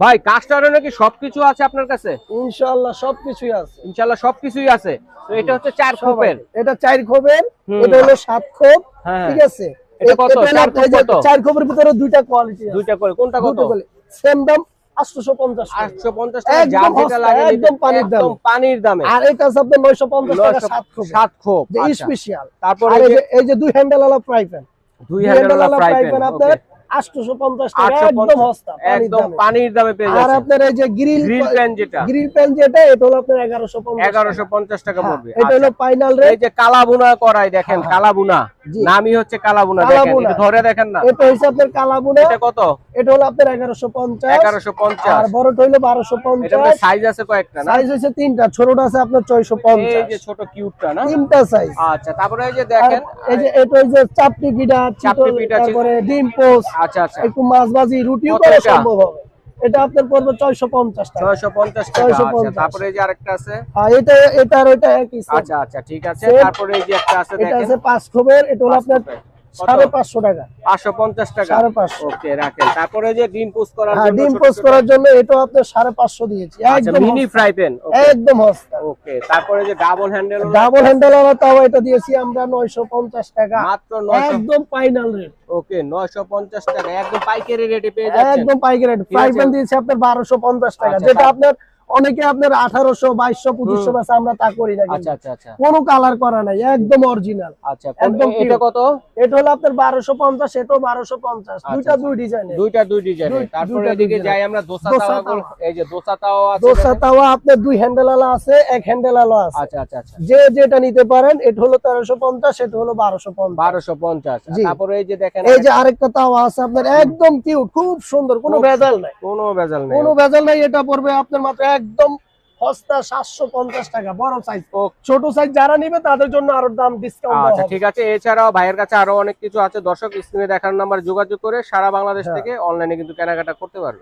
ভাই কাস্টারে নাকি সবকিছু আছে আপনার কাছে? ইনশাআল্লাহ সবকিছুই আছে। ইনশাআল্লাহ সবকিছুই আছে। তো এটা হচ্ছে 4 খোপের। এটা 4 খোপের, হুম। এটা হলো 7 খোপ। হ্যাঁ। ঠিক আছে। এটা কত? 4 খোপ কত? 4 খোপের ভিতরে দুইটা কোয়ালিটি আছে। দুইটা করে কোনটা কত? সেম দাম 850 টাকা। 850 টাকা যার একদম যেটা লাগে একদম পানির দামে। একদম পানির দামে। আর এটা আছে আপনার 950 টাকা 7 খোপ। 7 খোপ। যে আচ্ছা। স্পেশাল। তারপরে এই যে দুই হ্যান্ডেল ওয়ালা ফ্রাই প্যান। দুই হ্যান্ডেল ওয়ালা ফ্রাই প্যান আপনার 850 টাকা একদম সস্তা একদম পানির দামে পেয়ে যাচ্ছেন। আর আপনার এই যে গ্রিল প্যান যেটা এটা হলো আপনার 1150 টাকা পড়বে। এটা হলো ফাইনাল রেট। এই যে কালাবুনা করাই দেখেন, কালাবুনা নামই হচ্ছে কালাবুনা। দেখেন একটু ধরে দেখেন না, এটা হচ্ছে আপনার কালাবুনা। এটা কত? এটা হলো আপনার 1150 আর বড়টা হলো 1250। এটা সাইজ আছে কয়েকটা না? সাইজ হচ্ছে তিনটা, ছোটটা আছে আপনার 650। এই যে ছোট কিউটটা না, তিনটা সাইজ। আচ্ছা তারপরে এই যে দেখেন এই যে এটা হচ্ছে চাপটি পিঠা, তারপরে ডিম পোস্ট। আচ্ছা আচ্ছা, একটু মাছ ভাজি রুটিও করা সম্ভব হবে। এটা আপনার পড়বে 650 টাকা। 650 টাকা। আচ্ছা তারপরে এই যে আরেকটা আছে, এটা আর ওটা একই। আচ্ছা আচ্ছা ঠিক আছে। তারপরে এই যে একটা আছে এটা দেখেন, আছে 5 খোপের, এটা হলো আপনার 550 টাকা। 550 টাকা। 550। ওকে রাখেন। তারপরে যে ডিম পোস্ট করার জন্য, ডিম পোস্ট করার জন্য এটা আপনার 550 দিয়েছি। একদম মিনি ফ্রাই প্যান। একদম সস্তা। ওকে তারপরে যে ডাবল হ্যান্ডেল ওয়ালা তাও এটা দিয়েছি আমরা 950 টাকা মাত্র 900। একদম ফাইনাল রেট। ওকে 950 টাকা একদম পাইকারি রেটে পেয়ে যাচ্ছেন। একদম পাইকারি রেট। ফ্রাই প্যান দিয়েছি আপনার 1250 টাকা, যেটা আপনার অনেকে আপনার 1800 2200 2500 বেচে, আমরা তা করি না। আচ্ছা আচ্ছা আচ্ছা, কোনো কালার করা নাই, একদম অরিজিনাল। আচ্ছা একদম। এটা কত? এটা হলো আপনার 1250, এটাও 1250। দুইটা দুই ডিজাইনের। দুই ডিজাইনের। তারপরে এদিকে যাই আমরা দোসা তাওয়া। এই যে দোসা তাওয়া আছে, দোসা তাওয়া আপনার দুই হ্যান্ডেল ওয়ালা আছে, এক হ্যান্ডেল ওয়ালা আছে। আচ্ছা আচ্ছা আচ্ছা, যে যেটা নিতে পারেন। এটা হলো 1350, এটা হলো 1250। তারপরে এই যে দেখেন, এই যে আরেকটা তাওয়া আছে আপনার একদম কিউট, খুব সুন্দর, কোনো ভেজাল নাই। কোনো ভেজাল নাই। এটা পড়বে আপনার মাত্র একদম সস্তা 750 টাকা। বড় সাইজ, ছোট সাইজ যারা নিবে তাদের জন্য আরো দাম ডিসকাউন্ট। আচ্ছা ঠিক আছে। এছাড়াও ভাইয়ের কাছে আরো অনেক কিছু আছে। দর্শক স্ক্রিনে দেখার নাম্বার যোগাযোগ করে সারা বাংলাদেশ থেকে অনলাইনে কিন্তু কেনাকাটা করতে পারবে।